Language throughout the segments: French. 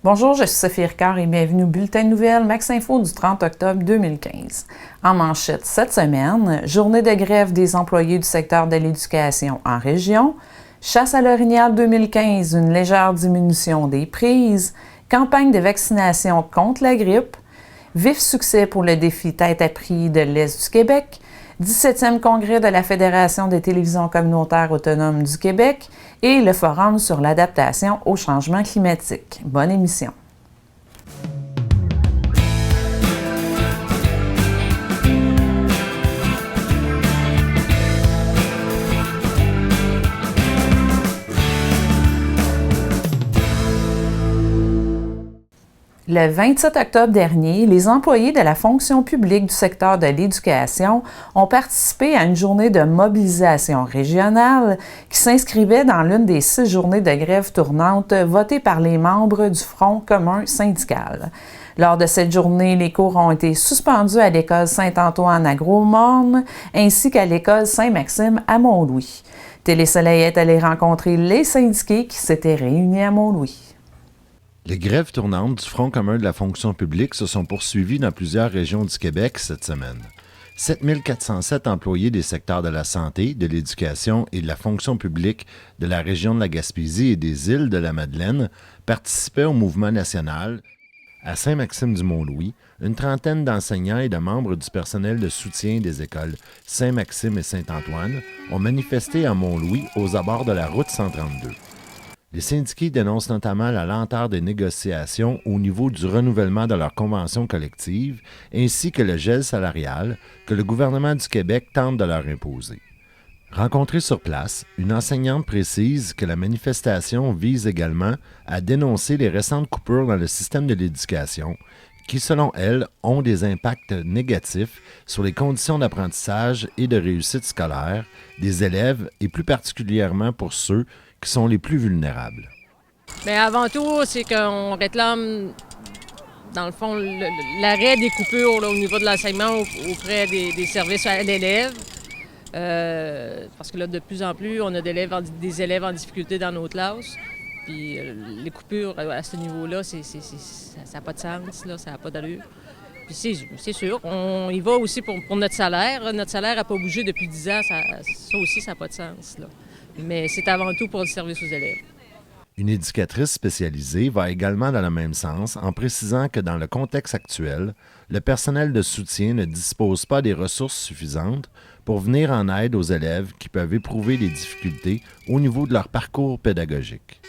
Bonjour, je suis Sophie Ricard et bienvenue au Bulletin de nouvelles Max Info du 30 octobre 2015. En manchette cette semaine, journée de grève des employés du secteur de l'éducation en région, chasse à l'orignal 2015, une légère diminution des prises, campagne de vaccination contre la grippe, vif succès pour le défi tête à prix de l'Est du Québec, 17e congrès de la Fédération des télévisions communautaires autonomes du Québec et le Forum sur l'adaptation au changement climatique. Bonne émission. Le 27 octobre dernier, les employés de la fonction publique du secteur de l'éducation ont participé à une journée de mobilisation régionale qui s'inscrivait dans l'une des 6 journées de grève tournante votées par les membres du Front commun syndical. Lors de cette journée, les cours ont été suspendus à l'école Saint-Antoine à Gros-Morne ainsi qu'à l'école Saint-Maxime à Mont-Louis. Télé-Soleil est allé rencontrer les syndiqués qui s'étaient réunis à Mont-Louis. Les grèves tournantes du Front commun de la fonction publique se sont poursuivies dans plusieurs régions du Québec cette semaine. 7 407 employés des secteurs de la santé, de l'éducation et de la fonction publique de la région de la Gaspésie et des îles de la Madeleine participaient au mouvement national. À Saint-Maxime-du-Mont-Louis, une trentaine d'enseignants et de membres du personnel de soutien des écoles Saint-Maxime et Saint-Antoine ont manifesté à Mont-Louis aux abords de la route 132. Les syndiqués dénoncent notamment la lenteur des négociations au niveau du renouvellement de leur convention collective, ainsi que le gel salarial que le gouvernement du Québec tente de leur imposer. Rencontrée sur place, une enseignante précise que la manifestation vise également à dénoncer les récentes coupures dans le système de l'éducation, qui, selon elle, ont des impacts négatifs sur les conditions d'apprentissage et de réussite scolaire des élèves et plus particulièrement pour ceux qui sont les plus vulnérables. Bien, avant tout, c'est qu'on réclame, dans le fond, l'arrêt des coupures là, au niveau de l'enseignement auprès des services à l'élève. Parce que là, de plus en plus, on a des élèves en difficulté dans nos classes. Puis les coupures à ce niveau-là, ça n'a pas de sens, là, ça n'a pas d'allure. Puis c'est sûr, on y va aussi pour notre salaire. Notre salaire n'a pas bougé depuis 10 ans, ça aussi, ça n'a pas de sens, là. Mais c'est avant tout pour le service aux élèves. Une éducatrice spécialisée va également dans le même sens en précisant que dans le contexte actuel, le personnel de soutien ne dispose pas des ressources suffisantes pour venir en aide aux élèves qui peuvent éprouver des difficultés au niveau de leur parcours pédagogique.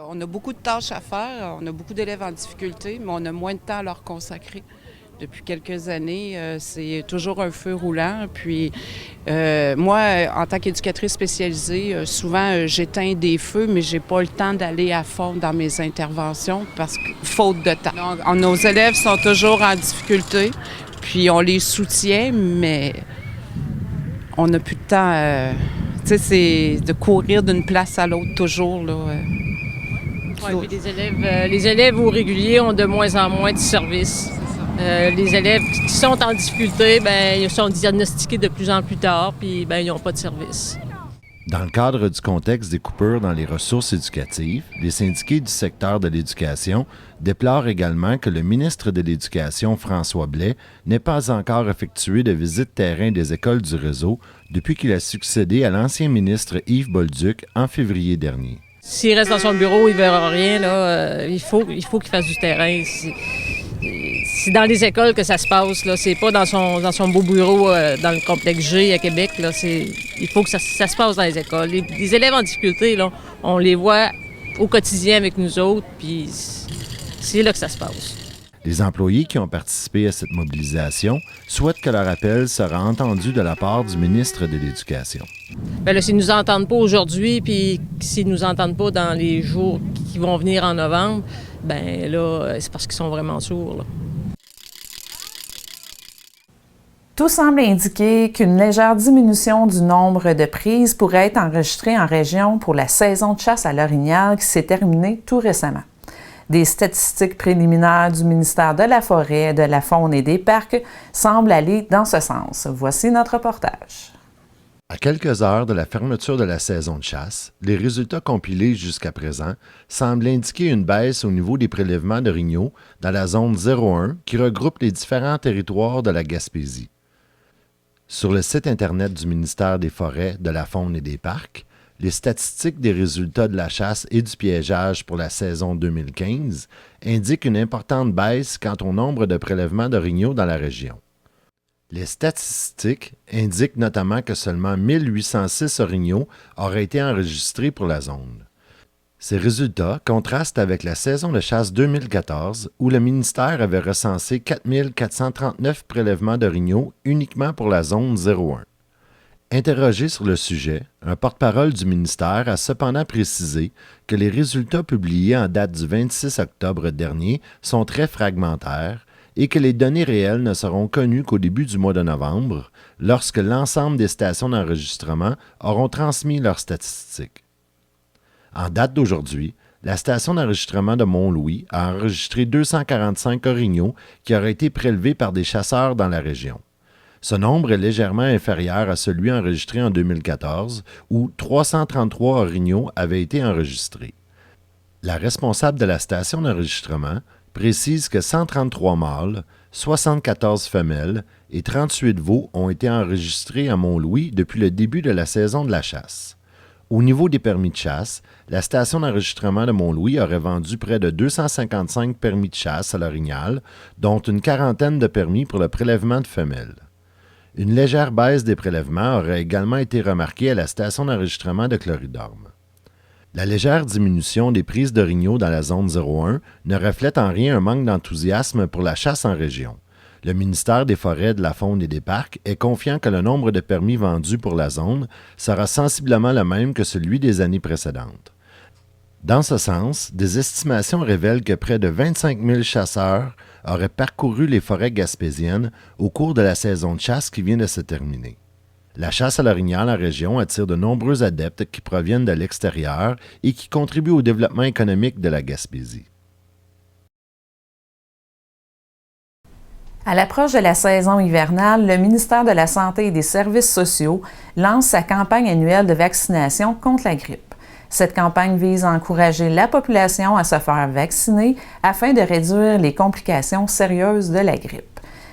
On a beaucoup de tâches à faire, on a beaucoup d'élèves en difficulté, mais on a moins de temps à leur consacrer. Depuis quelques années, c'est toujours un feu roulant. Puis moi, en tant qu'éducatrice spécialisée, souvent j'éteins des feux, mais j'ai pas le temps d'aller à fond dans mes interventions parce que faute de temps. Donc, nos élèves sont toujours en difficulté, puis on les soutient, mais on n'a plus de temps. Tu sais, c'est de courir d'une place à l'autre toujours, là. Oui, puis les élèves au régulier ont de moins en moins de services. Les élèves qui sont en difficulté, bien, ils sont diagnostiqués de plus en plus tard, puis bien, ils n'ont pas de service. Dans le cadre du contexte des coupures dans les ressources éducatives, les syndiqués du secteur de l'éducation déplorent également que le ministre de l'Éducation, François Blais, n'ait pas encore effectué de visite terrain des écoles du réseau depuis qu'il a succédé à l'ancien ministre Yves Bolduc en février dernier. S'il reste dans son bureau, il ne verra rien. Là. Il faut qu'il fasse du terrain. C'est dans les écoles que ça se passe. Là. C'est pas dans son beau bureau dans le complexe G à Québec. Là. Il faut que ça se passe dans les écoles. Les élèves en difficulté, là, on les voit au quotidien avec nous autres, puis c'est là que ça se passe. Les employés qui ont participé à cette mobilisation souhaitent que leur appel sera entendu de la part du ministre de l'Éducation. Bien là, s'ils ne nous entendent pas aujourd'hui, puis s'ils ne nous entendent pas dans les jours qui vont venir en novembre, bien là, c'est parce qu'ils sont vraiment sourds, là. Tout semble indiquer qu'une légère diminution du nombre de prises pourrait être enregistrée en région pour la saison de chasse à l'orignal qui s'est terminée tout récemment. Des statistiques préliminaires du ministère de la Forêt, de la Faune et des Parcs semblent aller dans ce sens. Voici notre reportage. À quelques heures de la fermeture de la saison de chasse, les résultats compilés jusqu'à présent semblent indiquer une baisse au niveau des prélèvements d'orignaux dans la zone 01 qui regroupe les différents territoires de la Gaspésie. Sur le site Internet du ministère des Forêts, de la Faune et des Parcs, les statistiques des résultats de la chasse et du piégeage pour la saison 2015 indiquent une importante baisse quant au nombre de prélèvements d'orignaux dans la région. Les statistiques indiquent notamment que seulement 1806 orignaux auraient été enregistrés pour la zone. Ces résultats contrastent avec la saison de chasse 2014 où le ministère avait recensé 4439 prélèvements d'orignaux uniquement pour la zone 01. Interrogé sur le sujet, un porte-parole du ministère a cependant précisé que les résultats publiés en date du 26 octobre dernier sont très fragmentaires et que les données réelles ne seront connues qu'au début du mois de novembre, lorsque l'ensemble des stations d'enregistrement auront transmis leurs statistiques. En date d'aujourd'hui, la station d'enregistrement de Mont-Louis a enregistré 245 orignaux qui auraient été prélevés par des chasseurs dans la région. Ce nombre est légèrement inférieur à celui enregistré en 2014, où 333 orignaux avaient été enregistrés. La responsable de la station d'enregistrement précise que 133 mâles, 74 femelles et 38 veaux ont été enregistrés à Mont-Louis depuis le début de la saison de la chasse. Au niveau des permis de chasse, la station d'enregistrement de Mont-Louis aurait vendu près de 255 permis de chasse à l'orignal, dont une quarantaine de permis pour le prélèvement de femelles. Une légère baisse des prélèvements aurait également été remarquée à la station d'enregistrement de Cloridorme. La légère diminution des prises d'orignaux dans la zone 01 ne reflète en rien un manque d'enthousiasme pour la chasse en région. Le ministère des Forêts, de la Faune et des Parcs est confiant que le nombre de permis vendus pour la zone sera sensiblement le même que celui des années précédentes. Dans ce sens, des estimations révèlent que près de 25 000 chasseurs auraient parcouru les forêts gaspésiennes au cours de la saison de chasse qui vient de se terminer. La chasse à l'orignal en région attire de nombreux adeptes qui proviennent de l'extérieur et qui contribuent au développement économique de la Gaspésie. À l'approche de la saison hivernale, le ministère de la Santé et des Services sociaux lance sa campagne annuelle de vaccination contre la grippe. Cette campagne vise à encourager la population à se faire vacciner afin de réduire les complications sérieuses de la grippe.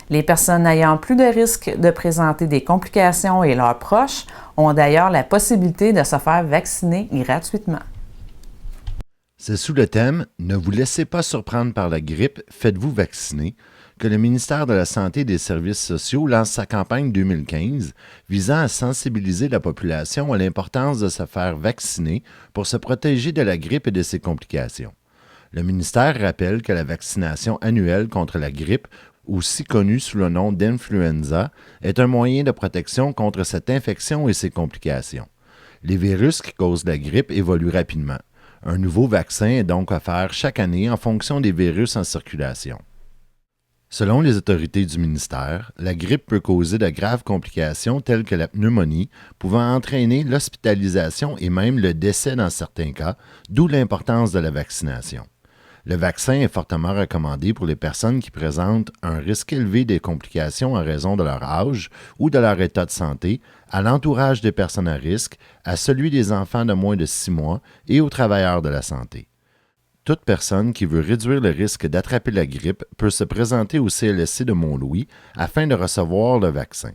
Les personnes ayant plus de risques de présenter des complications et leurs proches ont d'ailleurs la possibilité de se faire vacciner gratuitement. C'est sous le thème « Ne vous laissez pas surprendre par la grippe, faites-vous vacciner » que le ministère de la Santé et des Services sociaux lance sa campagne 2015 visant à sensibiliser la population à l'importance de se faire vacciner pour se protéger de la grippe et de ses complications. Le ministère rappelle que la vaccination annuelle contre la grippe, aussi connue sous le nom d'influenza, est un moyen de protection contre cette infection et ses complications. Les virus qui causent la grippe évoluent rapidement. Un nouveau vaccin est donc offert chaque année en fonction des virus en circulation. Selon les autorités du ministère, la grippe peut causer de graves complications telles que la pneumonie, pouvant entraîner l'hospitalisation et même le décès dans certains cas, d'où l'importance de la vaccination. Le vaccin est fortement recommandé pour les personnes qui présentent un risque élevé des complications en raison de leur âge ou de leur état de santé, à l'entourage des personnes à risque, à celui des enfants de moins de 6 mois et aux travailleurs de la santé. Toute personne qui veut réduire le risque d'attraper la grippe peut se présenter au CLSC de Mont-Louis afin de recevoir le vaccin.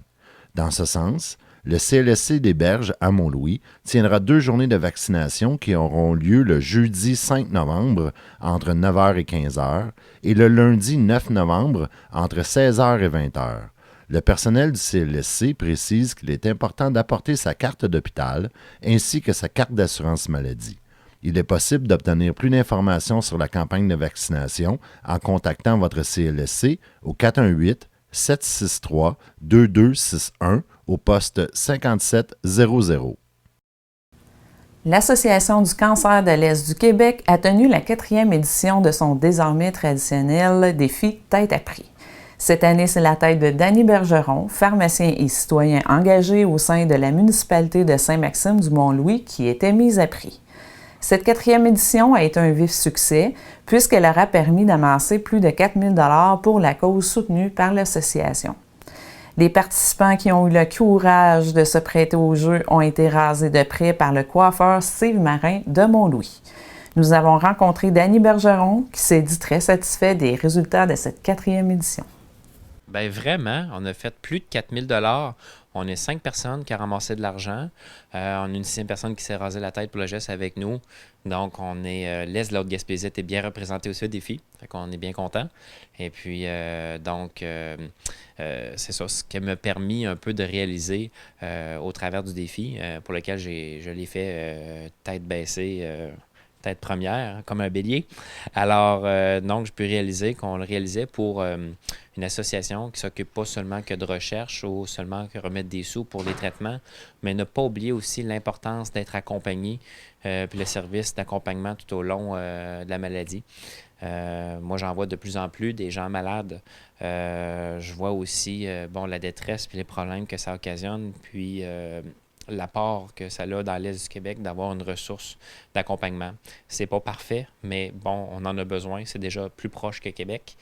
Dans ce sens, le CLSC des Berges à Mont-Louis tiendra 2 journées de vaccination qui auront lieu le jeudi 5 novembre entre 9h et 15h et le lundi 9 novembre entre 16h et 20h. Le personnel du CLSC précise qu'il est important d'apporter sa carte d'hôpital ainsi que sa carte d'assurance maladie. Il est possible d'obtenir plus d'informations sur la campagne de vaccination en contactant votre CLSC au 418-763-2261 au poste 5700. L'Association du cancer de l'Est du Québec a tenu la 4e édition de son désormais traditionnel défi Tête à prix. Cette année, c'est la tête de Danny Bergeron, pharmacien et citoyen engagé au sein de la municipalité de Saint-Maxime du Mont-Louis, qui était mise à prix. Cette 4e édition a été un vif succès puisqu'elle aura permis d'amasser plus de 4 000 $ pour la cause soutenue par l'association. Les participants qui ont eu le courage de se prêter au jeu ont été rasés de près par le coiffeur Steve Marin de Mont-Louis. Nous avons rencontré Danny Bergeron qui s'est dit très satisfait des résultats de cette 4e édition. Bien, vraiment, on a fait plus de 4 000 $. On est 5 personnes qui ont ramassé de l'argent. On a une 6e personne qui s'est rasé la tête pour le geste avec nous. Donc, on est l'Est de la Haute-Gaspésie était bien représenté aussi au défi. Fait qu'on est bien content. Et puis, c'est ça, ce qui m'a permis un peu de réaliser au travers du défi, pour lequel je l'ai fait tête baissée, tête première, comme un bélier. Alors, donc, je peux réaliser qu'on le réalisait pour une association qui s'occupe pas seulement que de recherche ou seulement que remettre des sous pour les traitements, mais ne pas oublier aussi l'importance d'être accompagné, puis le service d'accompagnement tout au long de la maladie. Moi, j'en vois de plus en plus des gens malades. Je vois aussi la détresse puis les problèmes que ça occasionne, puis l'apport que ça a dans l'Est du Québec d'avoir une ressource d'accompagnement. C'est pas parfait, mais bon, on en a besoin. C'est déjà plus proche que Québec.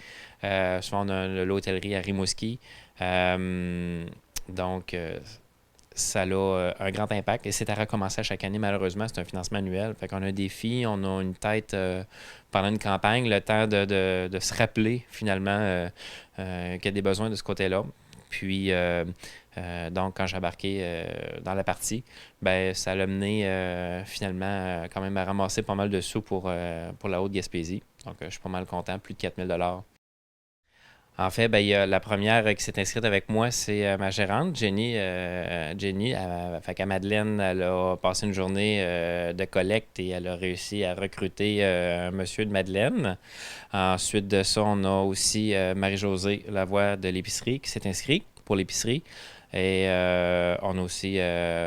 Souvent, on a l'hôtellerie à Rimouski. Donc, ça a un grand impact et c'est à recommencer à chaque année. Malheureusement, c'est un financement annuel. Fait qu'on a un défi, on a une tête pendant une campagne, le temps de se rappeler finalement qu'il y a des besoins de ce côté-là. Puis, donc, quand j'ai embarqué dans la partie, ça l'a mené finalement quand même à ramasser pas mal de sous pour la Haute-Gaspésie. Donc, je suis pas mal content, plus de 4 000 $. En fait, il y a la première qui s'est inscrite avec moi, c'est ma gérante, Jenny. Fait qu'à Madeleine, elle a passé une journée de collecte et elle a réussi à recruter un monsieur de Madeleine. Ensuite de ça, on a aussi Marie-Josée Lavoie de l'épicerie qui s'est inscrite pour l'épicerie. Et on a aussi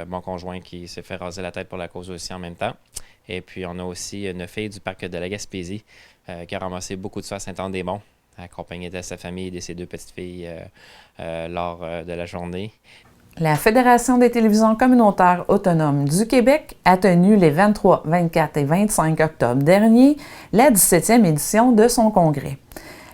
mon conjoint qui s'est fait raser la tête pour la cause aussi en même temps. Et puis, on a aussi une fille du parc de la Gaspésie qui a ramassé beaucoup de ça à Saint-Anne-des-Monts, accompagnée de sa famille et de ses 2 petites filles lors de la journée. La Fédération des télévisions communautaires autonomes du Québec a tenu les 23, 24 et 25 octobre dernier la 17e édition de son congrès.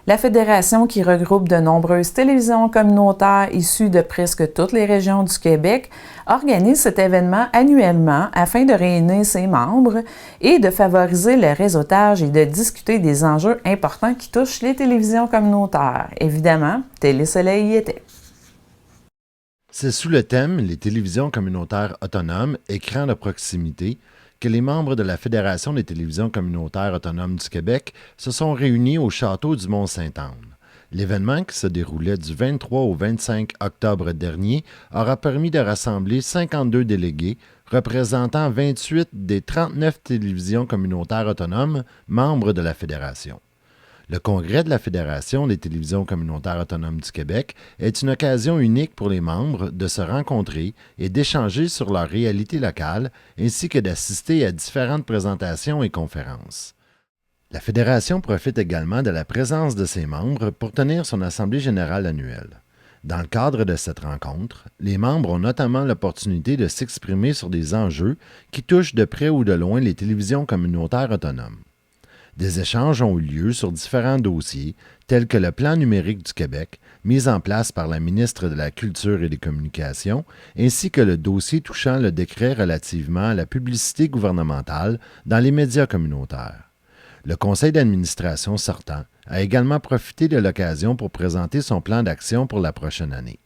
La Fédération, qui regroupe de nombreuses télévisions communautaires issues de presque toutes les régions du Québec, organise cet événement annuellement afin de réunir ses membres et de favoriser le réseautage et de discuter des enjeux importants qui touchent les télévisions communautaires. Évidemment, Télé-Soleil y était. C'est sous le thème « Les télévisions communautaires autonomes, écrans de proximité » que les membres de la Fédération des télévisions communautaires autonomes du Québec se sont réunis au château du Mont-Sainte-Anne. L'événement, qui se déroulait du 23 au 25 octobre dernier, aura permis de rassembler 52 délégués représentant 28 des 39 télévisions communautaires autonomes membres de la Fédération. Le congrès de la Fédération des télévisions communautaires autonomes du Québec est une occasion unique pour les membres de se rencontrer et d'échanger sur leur réalité locale, ainsi que d'assister à différentes présentations et conférences. La Fédération profite également de la présence de ses membres pour tenir son Assemblée générale annuelle. Dans le cadre de cette rencontre, les membres ont notamment l'opportunité de s'exprimer sur des enjeux qui touchent de près ou de loin les télévisions communautaires autonomes. Des échanges ont eu lieu sur différents dossiers, tels que le Plan numérique du Québec, mis en place par la ministre de la Culture et des Communications, ainsi que le dossier touchant le décret relativement à la publicité gouvernementale dans les médias communautaires. Le conseil d'administration sortant a également profité de l'occasion pour présenter son plan d'action pour la prochaine année.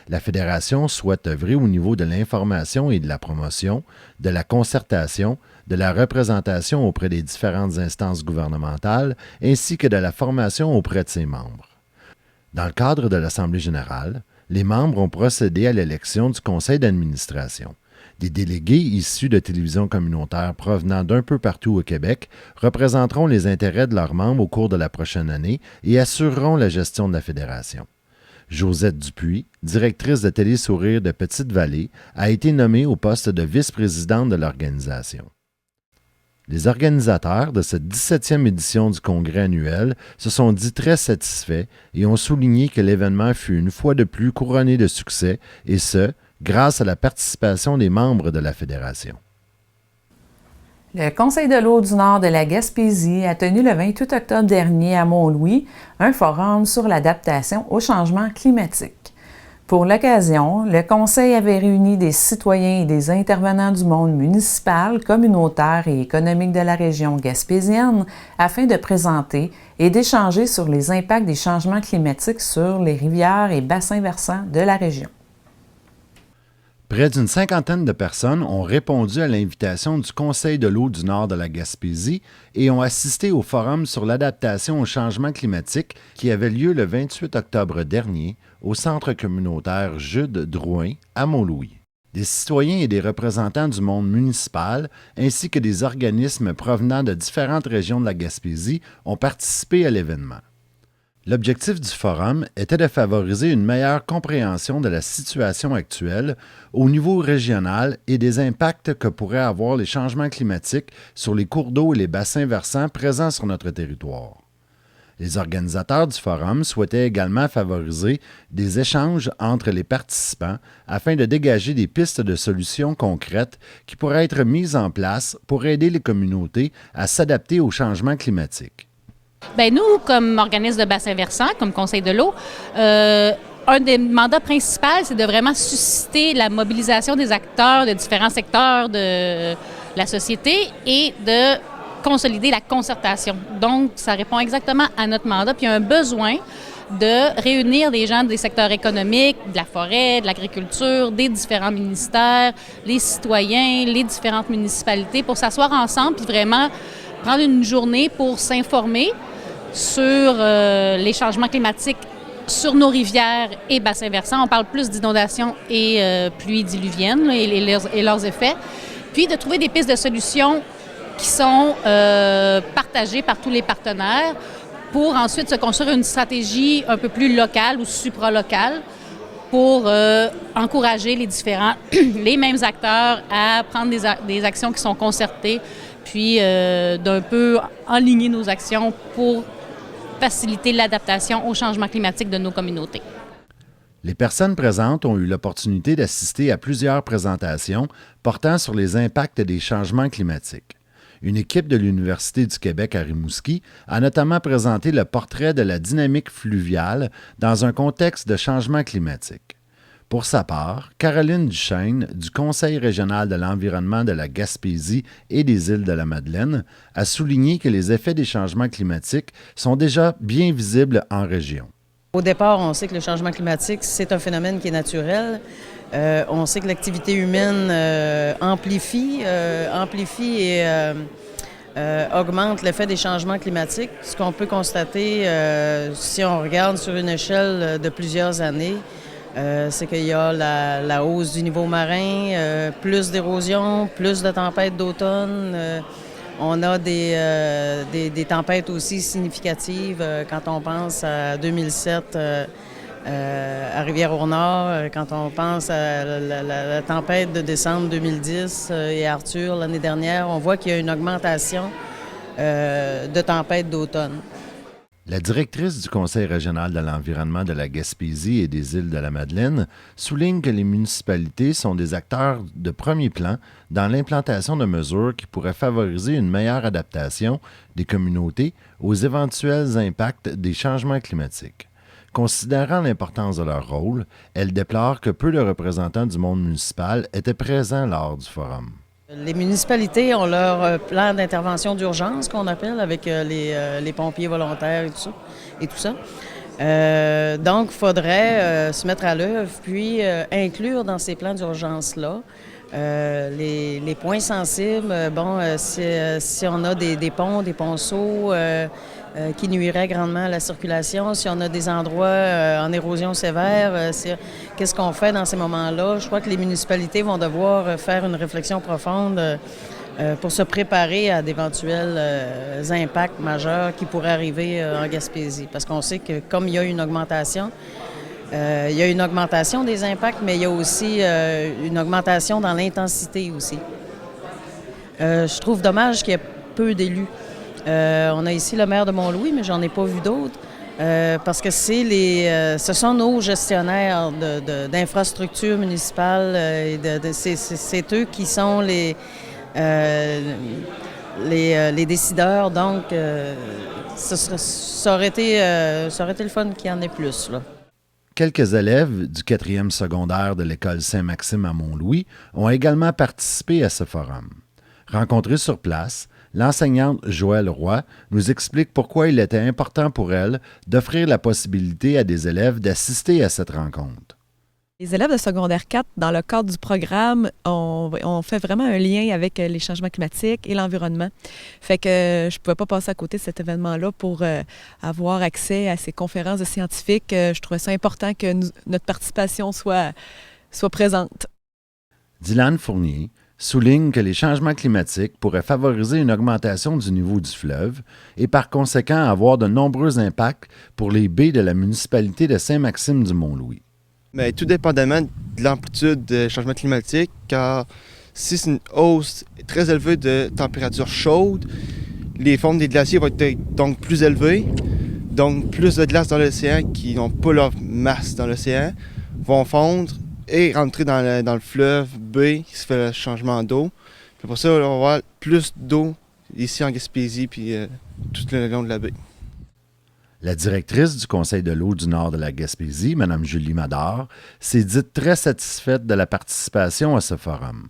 La Fédération souhaite œuvrer au niveau de l'information et de la promotion, de la concertation, de la représentation auprès des différentes instances gouvernementales, ainsi que de la formation auprès de ses membres. Dans le cadre de l'Assemblée générale, les membres ont procédé à l'élection du conseil d'administration. Des délégués issus de télévisions communautaires provenant d'un peu partout au Québec représenteront les intérêts de leurs membres au cours de la prochaine année et assureront la gestion de la Fédération. Josette Dupuis, directrice de Télé-Sourire de Petite-Vallée, a été nommée au poste de vice-présidente de l'organisation. Les organisateurs de cette 17e édition du congrès annuel se sont dit très satisfaits et ont souligné que l'événement fut une fois de plus couronné de succès, et ce, grâce à la participation des membres de la Fédération. Le Conseil de l'eau du Nord de la Gaspésie a tenu le 28 octobre dernier à Mont-Louis un forum sur l'adaptation au changement climatique. Pour l'occasion, le Conseil avait réuni des citoyens et des intervenants du monde municipal, communautaire et économique de la région gaspésienne afin de présenter et d'échanger sur les impacts des changements climatiques sur les rivières et bassins versants de la région. Près d'une cinquantaine de personnes ont répondu à l'invitation du Conseil de l'eau du Nord de la Gaspésie et ont assisté au forum sur l'adaptation au changement climatique qui avait lieu le 28 octobre dernier au Centre communautaire Jude Drouin à Mont-Louis. Des citoyens et des représentants du monde municipal ainsi que des organismes provenant de différentes régions de la Gaspésie ont participé à l'événement. L'objectif du forum était de favoriser une meilleure compréhension de la situation actuelle au niveau régional et des impacts que pourraient avoir les changements climatiques sur les cours d'eau et les bassins versants présents sur notre territoire. Les organisateurs du forum souhaitaient également favoriser des échanges entre les participants afin de dégager des pistes de solutions concrètes qui pourraient être mises en place pour aider les communautés à s'adapter aux changements climatiques. Bien, nous, comme organisme de bassin versant, comme Conseil de l'eau, un des mandats principaux, c'est de vraiment susciter la mobilisation des acteurs de différents secteurs de la société et de consolider la concertation. Donc, ça répond exactement à notre mandat. Puis, il y a un besoin de réunir des gens des secteurs économiques, de la forêt, de l'agriculture, des différents ministères, les citoyens, les différentes municipalités pour s'asseoir ensemble puis vraiment prendre une journée pour s'informer sur les changements climatiques sur nos rivières et bassins versants. On parle plus d'inondations et pluies diluviennes là, et leurs effets. Puis de trouver des pistes de solutions qui sont partagées par tous les partenaires pour ensuite se construire une stratégie un peu plus locale ou supralocale pour encourager les mêmes acteurs à prendre des actions qui sont concertées puis d'un peu enligner nos actions pour faciliter l'adaptation au changement climatique de nos communautés. Les personnes présentes ont eu l'opportunité d'assister à plusieurs présentations portant sur les impacts des changements climatiques. Une équipe de l'Université du Québec à Rimouski a notamment présenté le portrait de la dynamique fluviale dans un contexte de changement climatique. Pour sa part, Caroline Duchesne, du Conseil régional de l'environnement de la Gaspésie et des Îles-de-la-Madeleine, a souligné que les effets des changements climatiques sont déjà bien visibles en région. Au départ, on sait que le changement climatique, c'est un phénomène qui est naturel. On sait que l'activité humaine amplifie et augmente l'effet des changements climatiques. Ce qu'on peut constater, si on regarde sur une échelle de plusieurs années, c'est qu'il y a la hausse du niveau marin, plus d'érosion, plus de tempêtes d'automne. On a des tempêtes aussi significatives quand on pense à 2007 à Rivière-au-Nord, quand on pense à la tempête de décembre 2010 et Arthur l'année dernière, on voit qu'il y a une augmentation de tempêtes d'automne. La directrice du Conseil régional de l'environnement de la Gaspésie et des Îles-de-la-Madeleine souligne que les municipalités sont des acteurs de premier plan dans l'implantation de mesures qui pourraient favoriser une meilleure adaptation des communautés aux éventuels impacts des changements climatiques. Considérant l'importance de leur rôle, elle déplore que peu de représentants du monde municipal étaient présents lors du forum. Les municipalités ont leur plan d'intervention d'urgence, qu'on appelle, avec les pompiers volontaires et tout ça. Donc, il faudrait se mettre à l'œuvre, puis inclure dans ces plans d'urgence-là les points sensibles. Si on a des ponts, des ponceaux qui nuiraient grandement à la circulation, si on a des endroits en érosion sévère, qu'est-ce qu'on fait dans ces moments-là? Je crois que les municipalités vont devoir faire une réflexion profonde pour se préparer à d'éventuels impacts majeurs qui pourraient arriver en Gaspésie. Parce qu'on sait que comme il y a une augmentation, des impacts, mais il y a aussi une augmentation dans l'intensité aussi. Je trouve dommage qu'il y ait peu d'élus. On a ici le maire de Mont-Louis, mais j'en ai pas vu d'autres, parce que ce sont nos gestionnaires d'infrastructures municipales. C'est eux qui sont les décideurs, donc ça aurait été le fun qu'il y en ait plus, là. quelques élèves du 4e secondaire de l'école Saint-Maxime à Mont-Louis ont également participé à ce forum. Rencontrée sur place, l'enseignante Joëlle Roy nous explique pourquoi il était important pour elle d'offrir la possibilité à des élèves d'assister à cette rencontre. Les élèves de secondaire 4, dans le cadre du programme, on fait vraiment un lien avec les changements climatiques et l'environnement. Fait que je ne pouvais pas passer à côté de cet événement-là pour avoir accès à ces conférences de scientifiques. Je trouvais ça important que notre participation soit présente. Dylan Fournier souligne que les changements climatiques pourraient favoriser une augmentation du niveau du fleuve et par conséquent avoir de nombreux impacts pour les baies de la municipalité de Saint-Maxime-du-Mont-Louis. Mais tout dépendamment de l'amplitude des changements climatiques, car si c'est une hausse très élevée de température chaude, les fonds des glaciers vont être donc plus élevés. Donc plus de glace dans l'océan qui n'ont pas leur masse dans l'océan vont fondre et rentrer dans le fleuve baie qui se fait le changement d'eau. Puis pour ça, on va avoir plus d'eau ici en Gaspésie puis tout le long de la baie. La directrice du Conseil de l'eau du Nord de la Gaspésie, Mme Julie Mador, s'est dite très satisfaite de la participation à ce forum.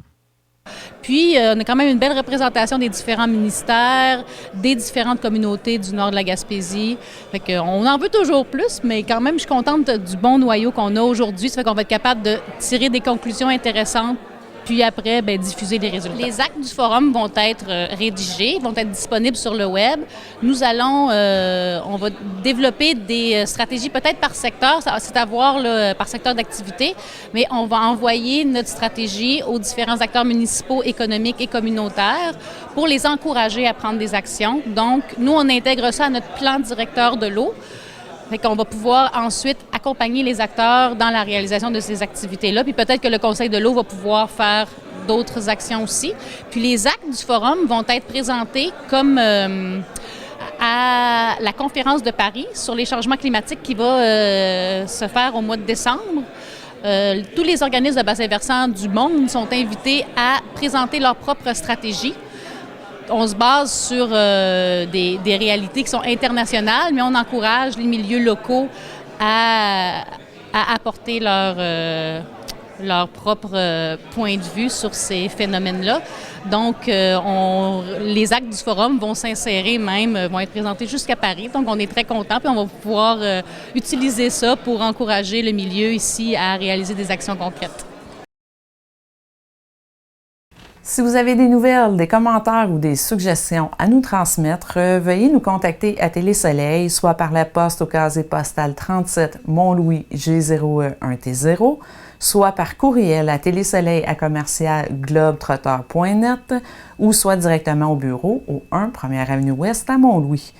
Puis, on a quand même une belle représentation des différents ministères, des différentes communautés du nord de la Gaspésie. Fait qu'on en veut toujours plus, mais quand même, je suis contente du bon noyau qu'on a aujourd'hui. Ça fait qu'on va être capable de tirer des conclusions intéressantes, puis après, diffuser les résultats. Les actes du forum vont être rédigés, vont être disponibles sur le web. Nous allons, on va développer des stratégies peut-être par secteur, c'est à voir là, par secteur d'activité, mais on va envoyer notre stratégie aux différents acteurs municipaux, économiques et communautaires pour les encourager à prendre des actions. Donc, nous, on intègre ça à notre plan directeur de l'eau. Fait qu'on va pouvoir ensuite accompagner les acteurs dans la réalisation de ces activités-là. Puis peut-être que le Conseil de l'eau va pouvoir faire d'autres actions aussi. Puis les actes du forum vont être présentés comme à la conférence de Paris sur les changements climatiques qui va se faire au mois de décembre. Tous les organismes de bassin versant du monde sont invités à présenter leur propre stratégie. On se base sur des réalités qui sont internationales, mais on encourage les milieux locaux à apporter leur propre point de vue sur ces phénomènes-là. Donc, les actes du forum vont s'insérer même, vont être présentés jusqu'à Paris. Donc, on est très contents, puis on va pouvoir utiliser ça pour encourager le milieu ici à réaliser des actions concrètes. Si vous avez des nouvelles, des commentaires ou des suggestions à nous transmettre, veuillez nous contacter à Télésoleil, soit par la poste au casier postal 37 Mont-Louis G01T0, soit par courriel à télésoleil@globetrotter.net ou soit directement au bureau au 1 1er Avenue Ouest à Mont-Louis.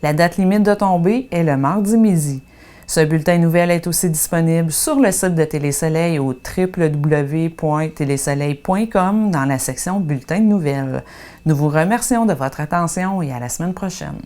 La date limite de tombée est le mardi midi. Ce bulletin nouvelle est aussi disponible sur le site de Télésoleil au www.télésoleil.com dans la section Bulletin de nouvelles. Nous vous remercions de votre attention et à la semaine prochaine.